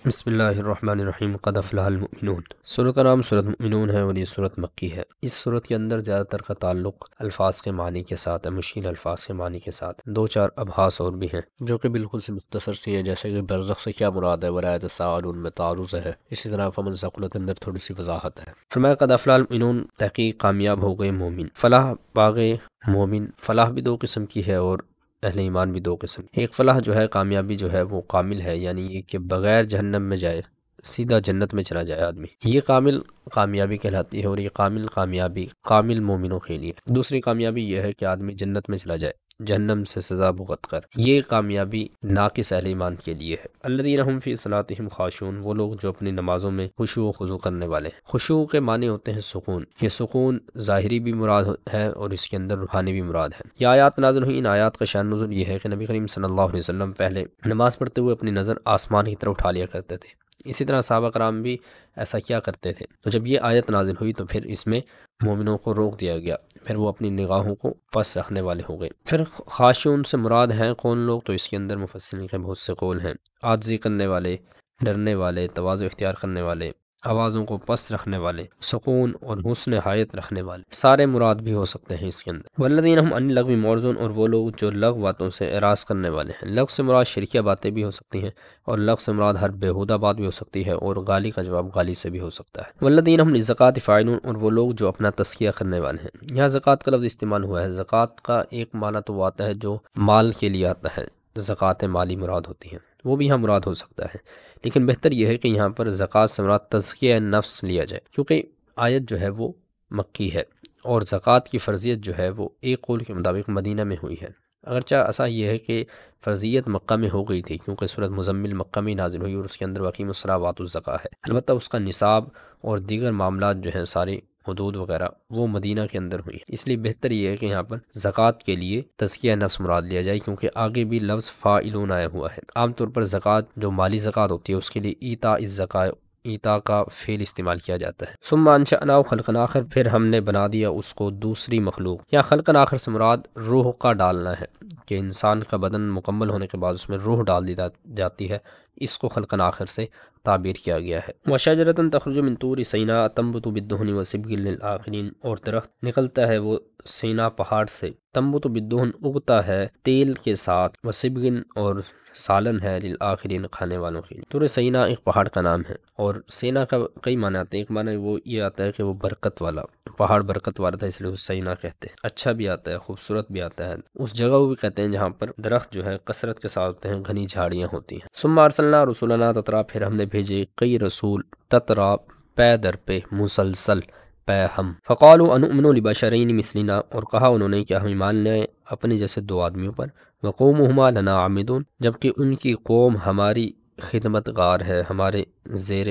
بسم اللہ الرحمن الرحیم قد افلح المؤمنون۔ سورۃ کا نام سورۃ مؤمنون ہے اور یہ سورۃ مکی ہے۔ اس سورۃ کے اندر زیادہ تر کا تعلق الفاظ کے معنی کے ساتھ ہے، مشکل الفاظ کے معنی کے ساتھ۔ دو چار ابحاث اور بھی ہیں جو کہ بالکل سے مختصر سی ہیں، جیسے کہ برزخ سے کیا مراد ہے، ولا یتساءلون میں تعارض ہے، اسی طرح فمن ثقلت کے اندر تھوڑی سی وضاحت ہے۔ فرمایا قد افلح المؤمنون، تحقیق کامیاب ہو گئے مومن۔ فلاح باغ مومن، فلاح بھی دو قسم کی ہے اور اہل ایمان بھی دو قسم۔ ایک فلاح جو ہے، کامیابی جو ہے وہ کامل ہے، یعنی یہ کہ بغیر جہنم میں جائے، سیدھا جنت میں چلا جائے آدمی، یہ کامل کامیابی کہلاتی ہے، اور یہ کامل کامیابی کامل مومنوں کے لیے۔ دوسری کامیابی یہ ہے کہ آدمی جنت میں چلا جائے جہنم سے سزا بھگت کر، یہ کامیابی ناقص اہل ایمان کے لیے ہے۔ الذین هم فی صلاتہم خاشعون، وہ لوگ جو اپنی نمازوں میں خشوع و خضوع کرنے والے ہیں۔ خشوع کے معنی ہوتے ہیں سکون، یہ سکون ظاہری بھی مراد ہے اور اس کے اندر روحانی بھی مراد ہے۔ یہ آیات نازل ہوئی، ان آیات کا شان نزول یہ ہے کہ نبی کریم صلی اللہ علیہ وسلم پہلے نماز پڑھتے ہوئے اپنی نظر آسمان کی طرف اٹھا لیا کرتے تھے، اسی طرح صحابہ کرام بھی ایسا کیا کرتے تھے۔ تو جب یہ آیت نازل ہوئی تو پھر اس میں مومنوں کو روک دیا گیا، پھر وہ اپنی نگاہوں کو پس رکھنے والے ہو گئے۔ پھر خاشعون سے مراد ہیں کون لوگ، تو اس کے اندر مفسرین کے بہت سے قول ہیں۔ عاجزی کرنے والے، ڈرنے والے، تواضع اختیار کرنے والے، آوازوں کو پس رکھنے والے، سکون اور حسن حایت رکھنے والے، سارے مراد بھی ہو سکتے ہیں اس کے اندر۔ والذین هم عن اللغو معرضون، اور وہ لوگ جو لغو باتوں سے اعراض کرنے والے ہیں۔ لغو سے مراد شرکیہ باتیں بھی ہو سکتی ہیں، اور لغو سے مراد ہر بیہودہ بات بھی ہو سکتی ہے، اور گالی کا جواب گالی سے بھی ہو سکتا ہے۔ والذین هم للزکاۃ فاعلون، اور وہ لوگ جو اپنا تزکیہ کرنے والے ہیں۔ یہاں زکوٰۃ کا لفظ استعمال ہوا ہے۔ زکوٰۃ کا ایک معنی تو وہ آتا ہے جو مال کے لیے آتا ہے، زکوٰۃ مالی مراد ہوتی ہیں، وہ بھی یہاں مراد ہو سکتا ہے، لیکن بہتر یہ ہے کہ یہاں پر زکوٰۃ سے مراد تزکیہ نفس لیا جائے، کیونکہ آیت جو ہے وہ مکی ہے، اور زکوٰۃ کی فرضیت جو ہے وہ ایک قول کے مطابق مدینہ میں ہوئی ہے۔ اگرچہ ایسا یہ ہے کہ فرضیت مکہ میں ہو گئی تھی، کیونکہ سورۃ مزمل مکہ میں نازل ہوئی اور اس کے اندر واقعی الصلاۃ وآتوا الزکوٰۃ ہے، البتہ اس کا نصاب اور دیگر معاملات جو ہیں سارے حدود وغیرہ وہ مدینہ کے اندر ہوئی، اس لیے بہتر یہ ہے کہ یہاں پر زکوٰۃ کے لیے تزکیہ نفس مراد لیا جائے، کیونکہ آگے بھی لفظ فاعلون آیا ہوا ہے۔ عام طور پر زکوٰۃ جو مالی زکوٰۃ ہوتی ہے اس کے لیے ایتاء الزکاۃ، ایتا کا فعل استعمال کیا جاتا ہے۔ ثم انشأناه خلقا آخر، پھر ہم نے بنا دیا اس کو دوسری مخلوق۔ یا خلقا آخر سے مراد روح کا ڈالنا ہے، کہ انسان کا بدن مکمل ہونے کے بعد اس میں روح ڈال دی جاتی ہے، اس کو خلقا آخر سے تعبیر کیا گیا ہے۔ وَشَجَرَةً تَخْرُجُ مِن طُورِ سِينَاءَ تَنبُتُ بِالدُّهْنِ وَصِبْغٍ لِلْآكِلِينَ، اور درخت نکلتا ہے وہ سینا پہاڑ سے، تنبت بالدہن اگتا ہے تیل کے ساتھ، وصبغ اور سالن ہے، للآخرین کھانے والوں کے لیے۔ طور سینا ایک پہاڑ کا نام ہے، اور سینا کا کئی معنی آتے ہیں۔ ایک معنی وہ یہ آتا ہے کہ وہ برکت والا پہاڑ، برکت والا تھا اس لیے اس سینا کہتے ہیں۔ اچھا بھی آتا ہے، خوبصورت بھی آتا ہے۔ اس جگہ وہ بھی کہتے ہیں جہاں پر درخت جو ہے کثرت کے ساتھ ہوتے ہیں، گھنی جھاڑیاں ہوتی ہیں۔ ثم ارسلنا رسولنا تترا، پھر ہم نے بھیجے کئی رسول، تترا پے در پہ، مسلسل پے ہم۔ فقالوا انؤمن لبشرین مثلنا، اور کہا انہوں نے کہ ہم ایمان لیں اپنے جیسے دو آدمیوں پر، وقومهما لنا عامدون، جبکہ ان کی قوم ہماری خدمت گار ہے، ہمارے زیر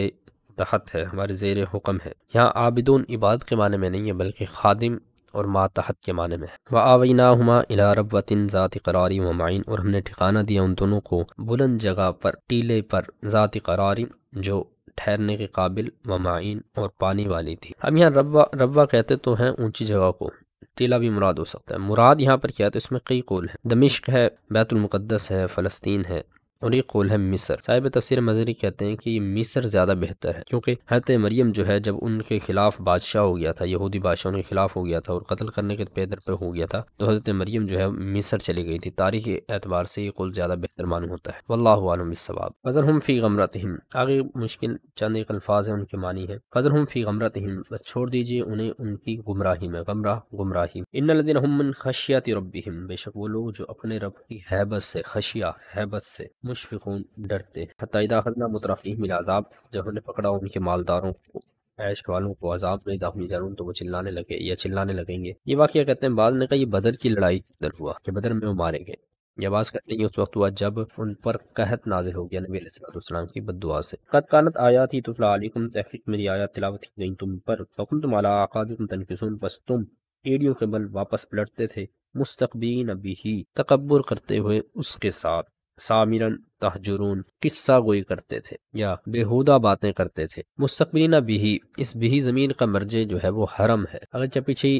تحت ہے، ہمارے زیر حکم ہے۔ یہاں عابدون عبادت کے معنی میں نہیں ہے بلکہ خادم اور ماتحت کے معنی میں ہے۔ وآویناہما الی ربوۃ ذات قرار ومعین، اور ہم نے ٹھکانہ دیا ان دونوں کو بلند جگہ پر، ٹیلے پر، ذات قرار جو ٹھہرنے کے قابل، ومعین اور پانی والی تھی۔ اب یہاں ربوہ کہتے تو ہیں اونچی جگہ کو، ٹیلہ بھی مراد ہو سکتا ہے۔ مراد یہاں پر کیا ہے تو اس میں کئی قول ہیں۔ دمشق ہے، بیت المقدس ہے، فلسطین ہے، اور یہ قول ہے مصر۔ صاحب تفسیر مظہری کہتے ہیں کہ یہ مصر زیادہ بہتر ہے، کیونکہ حضرت مریم جو ہے جب ان کے خلاف بادشاہ ہو گیا تھا، یہودی بادشاہ ان کے خلاف ہو گیا تھا اور قتل کرنے کے پیدر پہ ہو گیا تھا، تو حضرت مریم جو ہے مصر چلی گئی تھی۔ تاریخی اعتبار سے یہ قول زیادہ بہتر معلوم ہوتا ہے، واللہ اعلم بالصواب۔ فذرہم فی غمرتہم، آگے مشکل چند ایک الفاظ ہیں، ان کے معنی ہے۔ فذرہم فی غمرتہم، بس چھوڑ دیجئے انہیں ان کی گمراہی میں، گمراہی۔ ان الذین هم من خشیۃ ربہم، بے شک وہ لوگ جو اپنے رب کی ہیبت سے، خشیہ ہیبت سے، مشفقون ڈرتے، حتی اذا اخذنا مترفیہم العذاب، جب ہم نے پکڑا ان کے مالداروں کو، عیش والوں کو عذاب میں، اذا ہم یجأرون، تو وہ چلانے لگے یا چلانے لگیں گے۔ یہ واقعہ کہتے ہیں بعض نے کہا یہ بدر کی لڑائی کے اندر ہوا کہ بدر میں وہ مارے گئے، یہ آواز کرتے ہیں اس وقت ہوا جب ان پر قحط نازل ہو گیا نبی علیہ السلام کی بد دعا سے۔ قد کانت آیاتی تتلی علیکم، تحقیق میری آیات تلاوت کی گئیں تم پر، فکنتم علی اعقابکم تنکصون، بس تم ایڑیوں کے بل واپس پلٹتے تھے، مستقبین بہ، تکبر کرتے ہوئے اس کے ساتھ، سامرن تہجرون، قصہ گوئی کرتے تھے یا بیہودہ باتیں کرتے تھے۔ مستقبلین بھی، اس بھی زمین کا مرجع جو ہے وہ حرم ہے، اگرچہ پیچھے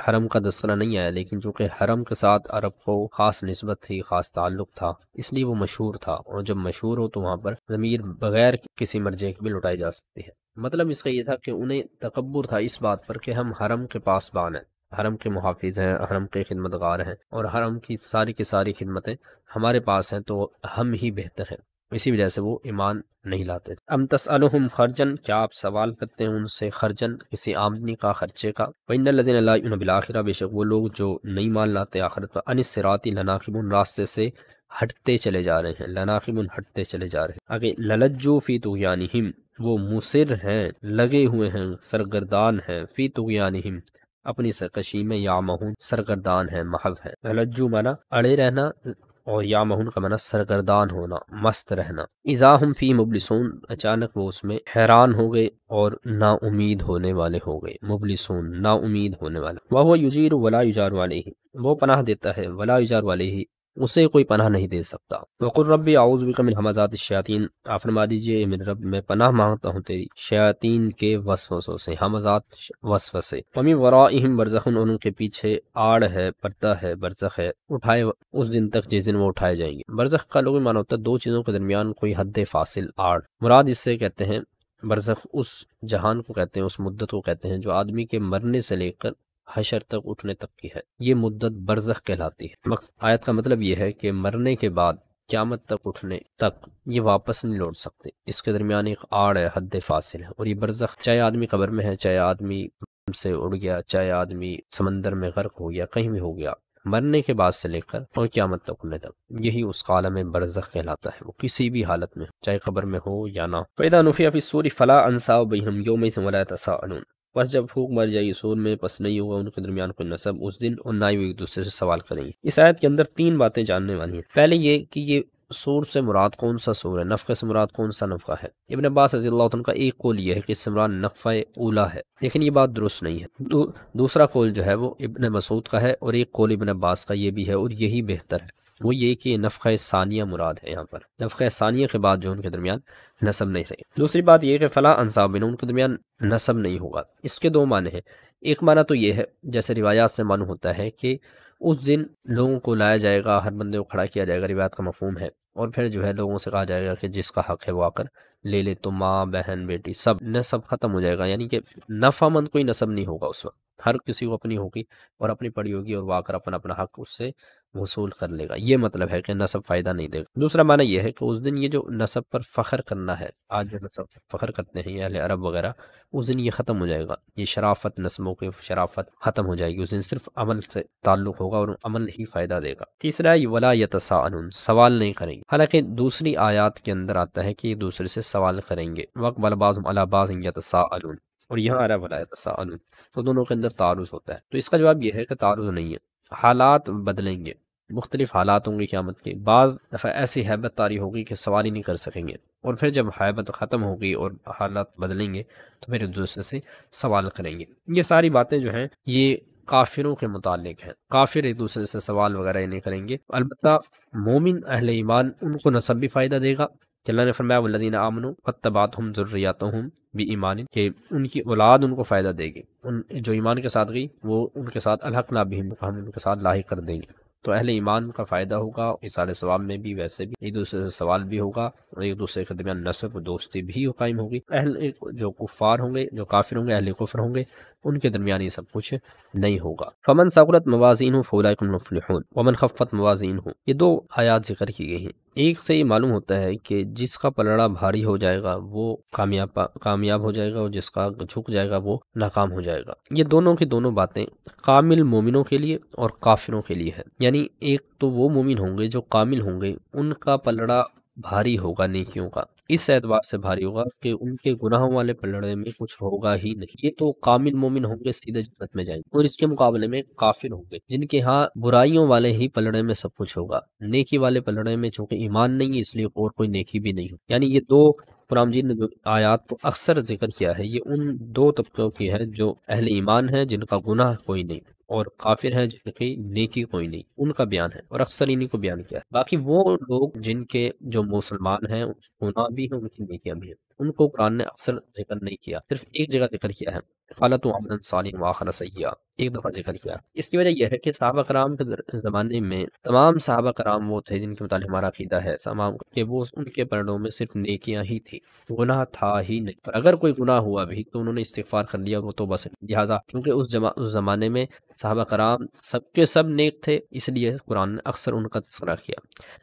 حرم کا تذکرہ نہیں آیا، لیکن چونکہ حرم کے ساتھ عرب کو خاص نسبت تھی، خاص تعلق تھا، اس لیے وہ مشہور تھا، اور جب مشہور ہو تو وہاں پر ضمیر بغیر کسی مرجع کے بھی لٹائی جا سکتی ہے۔ مطلب اس کا یہ تھا کہ انہیں تکبر تھا اس بات پر کہ ہم حرم کے پاسبان ہیں، حرم کے محافظ ہیں، حرم کے خدمتگار ہیں، اور حرم کی ساری خدمتیں ہمارے پاس ہیں، تو ہم ہی بہتر ہیں، اسی وجہ سے وہ ایمان نہیں لاتے تھے۔ ام تسألہم خرجن، کیا آپ سوال کرتے ہیں ان سے خرجن، کسی آمدنی کا، خرچے کا؟ وَإِنَّ الَّذِينَ لَا يُؤْمِنُونَ بِالْآخِرَةِ، بے شک وہ لوگ جو نہیں مان لاتے آخرت پر، عَنِ الصِّرَاطِ لَنَاكِبُونَ، راستے سے ہٹتے چلے جا رہے ہیں، لناقبن ہٹتے چلے جا رہے ہیں۔ آگے للجو فی طغیانہم، وہ مصر ہیں، لگے ہوئے ہیں، سرگردان ہیں، فی طغیانہم، اپنی سرکشی میں، یعمہون، سرگردان ہیں، محو ہیں۔ للجو مانا اڑے رہنا، اور یعمہون کا مانا سرگردان ہونا، مست رہنا۔ اذا ہم فی مبلسون، اچانک وہ اس میں حیران ہو گئے اور نا امید ہونے والے ہو گئے، مبلسون نا امید ہونے والے۔ وَهُوَ يُجِيرُ وَلَا يُجَارُ عَلَيْهِ، وہ پناہ دیتا ہے، ولا یجار علیہ، اسے کوئی پناہ نہیں دے سکتا۔ وقل ربی اعوذ بک من ہمزات الشیاطین، آپ فرما دیجئے میرے رب میں پناہ مانگتا ہوں تیری شیاطین کے وسوسوں سے، ہمزات وسوسے۔ ومن ورائہم برزخ، اور ان کے پیچھے آڑ ہے، پردہ ہے، برزخ ہے، اٹھائے اس دن تک جس دن وہ اٹھائے جائیں گے۔ برزخ کا لغوی معنی ہوتا ہے دو چیزوں کے درمیان کوئی حد فاصل، آڑ۔ مراد اس سے کہتے ہیں برزخ اس جہان کو کہتے ہیں، اس مدت کو کہتے ہیں جو آدمی کے مرنے سے لے کر حشر تک اٹھنے تک کی ہے، یہ مدت برزخ کہلاتی ہے۔ آیت کا مطلب یہ ہے کہ مرنے کے بعد قیامت تک اٹھنے تک یہ واپس نہیں لوٹ سکتے، اس کے درمیان ایک آڑ ہے، حد فاصل ہے، اور یہ برزخ چاہے آدمی قبر میں ہے، چاہے آدمی سے اڑ گیا، چاہے آدمی سمندر میں غرق ہو گیا، کہیں بھی ہو گیا، مرنے کے بعد سے لے کر اور قیامت تک اٹھنے تک یہی اس عالم برزخ کہلاتا ہے، وہ کسی بھی حالت میں چاہے قبر میں ہو یا نہ۔ فَإِذَا نُفِخَ فِي الصُّورِ فَلَا أَنْسَابَ بَيْنَهُمْ يَوْمَئِذٍ وَلَا يَتَسَاءَلُونَ، بس جب پھونک مر جائے گی سور میں، پس نہیں ہوگا ان کے درمیان کوئی نسب اس دن، اور نہ ہی وہ ایک دوسرے سے سوال کریں گے۔ اس آیت کے اندر تین باتیں جاننے والی ہیں۔ پہلے یہ کہ یہ سور سے مراد کون سا سور ہے، نفخہ سے مراد کون سا نفخہ ہے۔ ابن عباس رضی اللہ عنہ کا ایک قول یہ ہے کہ اس سے مراد نفخہ اولا ہے، لیکن یہ بات درست نہیں ہے۔ دوسرا قول جو ہے وہ ابن مسعود کا ہے، اور ایک قول ابن عباس کا یہ بھی ہے، اور یہی بہتر ہے، وہ یہ کہ نفخہ ثانیہ مراد ہے یہاں پر، نفخہ ثانیہ کے بعد جو ان کے درمیان نسب نہیں رہے۔ دوسری بات یہ کہ فلا انصاب بینہم، ان کے درمیان نسب نہیں ہوگا۔ اس کے دو معنی ہیں، ایک معنی تو یہ ہے جیسے روایات سے معلوم ہوتا ہے کہ اس دن لوگوں کو لایا جائے گا، ہر بندے کو کھڑا کیا جائے گا، روایات کا مفہوم ہے، اور پھر جو ہے لوگوں سے کہا جائے گا کہ جس کا حق ہے وہ آ کر لے لے، تو ماں، بہن، بیٹی، سب نسب ختم ہو جائے گا، یعنی کہ نفع مند کوئی نسب نہیں ہوگا اس وقت، ہر کسی کو اپنی ہوگی اور اپنی پڑی ہوگی، اور وہ آ کر اپنا حق اس سے وصول کر لے گا۔ یہ مطلب ہے کہ نسب فائدہ نہیں دے گا۔ دوسرا معنی یہ ہے کہ اس دن یہ جو نسب پر فخر کرنا ہے، آج جو نسب پر فخر کرتے ہیں یہ اہل عرب وغیرہ، اس دن یہ ختم ہو جائے گا، یہ شرافت، نسبوں کی شرافت ختم ہو جائے گی، اس دن صرف عمل سے تعلق ہوگا، اور عمل ہی فائدہ دے گا۔ تیسرا یہ ولا یتساءلون، سوال نہیں کریں گے، حالانکہ دوسری آیات کے اندر آتا ہے کہ ایک دوسرے سے سوال کریں گے، وَأَقْبَلَ بَعْضُهُمْ عَلَىٰ بَعْضٍ يَتَسَاءَلُونَ، اور یہاں آ رہا ہے ولا یتساءلون، تو دونوں کے اندر تعارض ہوتا ہے۔ تو اس کا جواب یہ ہے کہ تعارض نہیں ہے، حالات بدلیں گے، مختلف حالات ہوں گے قیامت کے، بعض دفعہ ایسی ہیبت طاری ہوگی کہ سوال ہی نہیں کر سکیں گے، اور پھر جب ہیبت ختم ہوگی اور حالات بدلیں گے تو پھر ایک دوسرے سے سوال کریں گے۔ یہ ساری باتیں جو ہیں یہ کافروں کے متعلق ہیں، کافر ایک دوسرے سے سوال وغیرہ نہیں کریں گے، البتہ مومن اہل ایمان ان کو نسب بھی فائدہ دے گا، کہ اللہ نے فرمایا والذین آمنوا واتبعتہم ذریاتہم بایمان، کہ ان کی اولاد ان کو فائدہ دے گی، ان جو ایمان کے ساتھ گئی وہ ان کے ساتھ الحقنا بہم، ہم ان کے ساتھ لاحق کر دیں گے۔ تو اہل ایمان کا فائدہ ہوگا، اِیصال ثواب میں بھی، ویسے بھی ایک دوسرے سے سوال بھی ہوگا، اور ایک دوسرے کے درمیان نسب و دوستی بھی قائم ہوگی۔ اہل جو کفار ہوں گے، جو کافر ہوں گے، اہل کفر ہوں گے، ان کے درمیان یہ سب کچھ نہیں ہوگا۔ فمن ثقلت موازینہ فاولئک هم المفلحون ومن خفت موازینہ، یہ دو آیات ذکر کی گئی ہیں۔ ایک سے یہ معلوم ہوتا ہے کہ جس کا پلڑا بھاری ہو جائے گا وہ کامیاب ہو جائے گا، اور جس کا جھک جائے گا وہ ناکام ہو جائے گا۔ یہ دونوں کی دونوں باتیں کامل مومنوں کے لیے اور کافروں کے لیے ہے، یعنی ایک تو وہ مومن ہوں گے جو کامل ہوں گے، ان کا پلڑا بھاری ہوگا نیکیوں کا، اس اعتبار سے بھاری ہوگا کہ ان کے گناہوں والے پلڑے میں کچھ ہوگا ہی نہیں، یہ تو کامل مومن ہوں گے، سیدھے جنت میں جائیں گے، اور اس کے مقابلے میں کافر ہوں گے جن کے ہاں برائیوں والے ہی پلڑے میں سب کچھ ہوگا، نیکی والے پلڑے میں چونکہ ایمان نہیں ہے اس لیے اور کوئی نیکی بھی نہیں ہو۔ یعنی یہ دو قرآن مجید نے جو آیات کو اکثر ذکر کیا ہے، یہ ان دو طبقوں کی ہے جو اہل ایمان ہیں جن کا گناہ کوئی نہیں، اور کافر ہیں جن کی نیکی کوئی نہیں، ان کا بیان ہے، اور اکثر انہیں کو بیان کیا ہے۔ باقی وہ لوگ جن کے جو مسلمان ہیں، گناہ بھی ہیں، ان کی نیکیاں بھی ہیں، ان کو قرآن نے اکثر ذکر نہیں کیا، صرف ایک جگہ ذکر کیا ہے، خالت عملا صالح واخر سیئا، ایک دفعہ ذکر کیا۔ اس کی وجہ یہ ہے کہ صحابہ کرام کے زمانے میں تمام صحابہ کرام وہ تھے جن کے متعلق ہمارا عقیدہ ہے تمام کہ وہ ان کے پرڑوں میں صرف نیکیاں ہی تھی، گناہ تھا ہی نہیں، اور اگر کوئی گناہ ہوا بھی تو انہوں نے استغفار کر لیا اور وہ توبہ سے، لہٰذا چونکہ اس زمانے میں صحابہ کرام سب کے سب نیک تھے، اس لیے قرآن نے اکثر ان کا تذکرہ کیا۔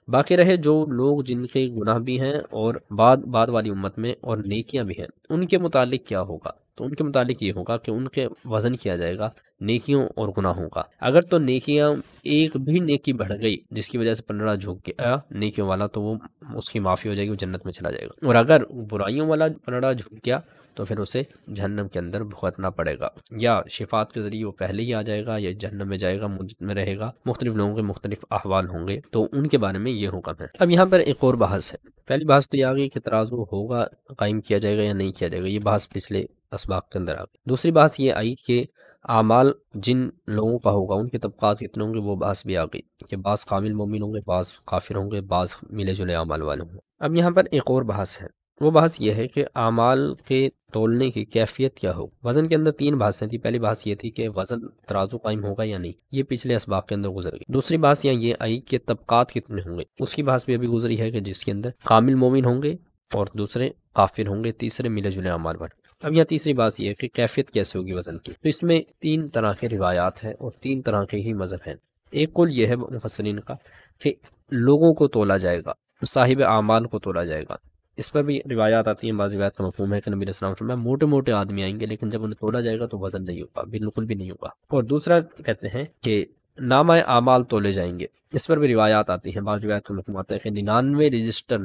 باقی رہے جو لوگ جن کے گناہ بھی ہیں اور بعد والی امت میں اور نیکیاں بھی ہیں، ان کے متعلق کیا ہوگا؟ تو ان کے متعلق یہ ہوگا کہ ان کے وزن کیا جائے گا نیکیوں اور گناہوں کا۔ اگر تو نیکیاں ایک بھی نیکی بڑھ گئی جس کی وجہ سے پلڑا جھک گیا نیکیوں والا، تو وہ اس کی معافی ہو جائے گی، وہ جنت میں چلا جائے گا، اور اگر برائیوں والا پلڑا جھک گیا تو پھر اسے جہنم کے اندر بھگتنا پڑے گا، یا شفاعت کے ذریعے وہ پہلے ہی آ جائے گا یا جہنم میں جائے گا، مجد میں رہے گا۔ مختلف لوگوں کے مختلف احوال ہوں گے، تو ان کے بارے میں یہ حکم ہے۔ اب یہاں پر ایک اور بحث ہے۔ پہلی بحث تو یہ آ گئی کہ ترازو ہوگا، قائم کیا جائے گا یا نہیں کیا جائے گا، یہ بحث پچھلے اسباق کے اندر آ گئی۔ دوسری بحث یہ آئی کہ اعمال جن لوگوں کا ہوگا ان کے طبقات کتنے ہوں گے، وہ بحث بھی آ گئی کہ بعض کامل مومن ہوں گے، بعض کافر ہوں گے، بعض ملے جلے اعمال والے ہوں گے۔ اب یہاں پر ایک اور بحث ہے، وہ بحث یہ ہے کہ اعمال کے تولنے کی کیفیت کیا ہو۔ وزن کے اندر تین بحثیں تھیں۔ پہلی بحث یہ تھی کہ وزن ترازو قائم ہوگا یا نہیں، یہ پچھلے اسباق کے اندر گزر گئی۔ دوسری بحث یہ آئی کہ طبقات کتنے ہوں گے، اس کی بحث بھی ابھی گزری ہے کہ جس کے اندر کامل مومن ہوں گے اور دوسرے کافر ہوں گے، تیسرے ملے جلے اعمال والے۔ اب یہاں تیسری بات یہ ہے کہ کیفیت کیسے ہوگی وزن کی، تو اس میں تین طرح کے روایات ہیں اور تین طرح کے ہی مذہب ہیں۔ ایک قول یہ ہے مفسرین کا کہ لوگوں کو تولا جائے گا، صاحب اعمال کو تولا جائے گا۔ اس پر بھی روایات آتی ہیں، بعض روایات کا مفہوم ہے کہ نبی علیہ السلام فرمایا موٹے موٹے آدمی آئیں گے لیکن جب انہیں تولا جائے گا تو وزن نہیں ہوگا، بالکل بھی نہیں ہوگا۔ اور دوسرا کہتے ہیں کہ نامہ اعمال تولے جائیں گے، اس پر بھی روایات آتی ہیں، بعض روایات کا مفہوم آتا ہے کہ 99 رجسٹر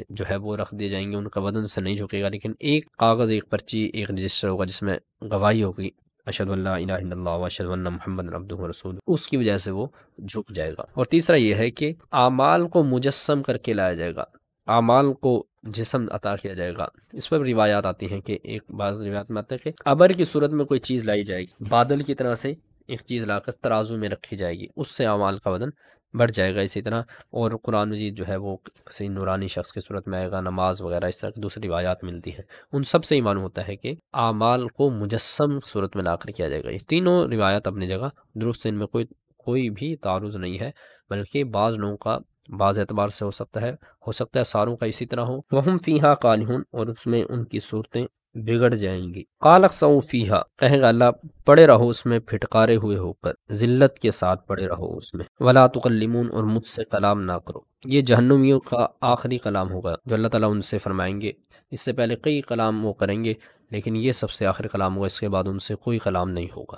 جو ہے وہ رکھ دیے جائیں گے، ان کا وزن سے نہیں جھکے گا، لیکن ایک کاغذ، ایک پرچی، ایک رجسٹر ہوگا جس میں گواہی ہوگی اشہد ان لا الہ الا اللہ و اشہد ان محمد عبدہ و رسولہ، اس کی وجہ سے وہ جھک جائے گا۔ اور تیسرا یہ ہے کہ اعمال کو مجسم کر کے لایا جائے گا، اعمال کو جسم عطا کیا جائے گا۔ اس پر روایات آتی ہیں کہ ایک بعض روایات میں آتا ہے کہ ابر کی صورت میں کوئی چیز لائی جائے گی، بادل کی طرح سے ایک چیز لا کر ترازو میں رکھی جائے گی، اس سے اعمال کا وزن بڑھ جائے گا۔ اسی طرح اور قرآن مجید جو ہے وہ کسی نورانی شخص کی صورت میں آئے گا، نماز وغیرہ اس طرح کی دوسری روایات ملتی ہیں، ان سب سے ہی معلوم ہوتا ہے کہ اعمال کو مجسم صورت میں لا کر کیا جائے گا۔ یہ تینوں روایات اپنی جگہ درست، ان میں کوئی بھی تعارض نہیں ہے، بلکہ بعض لوگوں کا بعض اعتبار سے ہو سکتا ہے ساروں کا اسی طرح ہو۔ وَهُمْ فِيهَا قَالِحُونَ، اور اس میں ان کی صورتیں بگڑ جائیں گی۔ قَالَ اخْسَئُوا فِيهَا، کہے گا اللہ پڑے رہو اس میں پھٹکارے ہوئے ہو کر، ذلت کے ساتھ پڑے رہو اس میں۔ وَلَا تُكَلِّمُونَ، اور مجھ سے کلام نہ کرو۔ یہ جہنمیوں کا آخری کلام ہوگا جو اللہ تعالیٰ ان سے فرمائیں گے۔ اس سے پہلے کئی کلام وہ کریں گے لیکن یہ سب سے آخری کلام ہوگا، اس کے بعد ان سے کوئی کلام نہیں ہوگا۔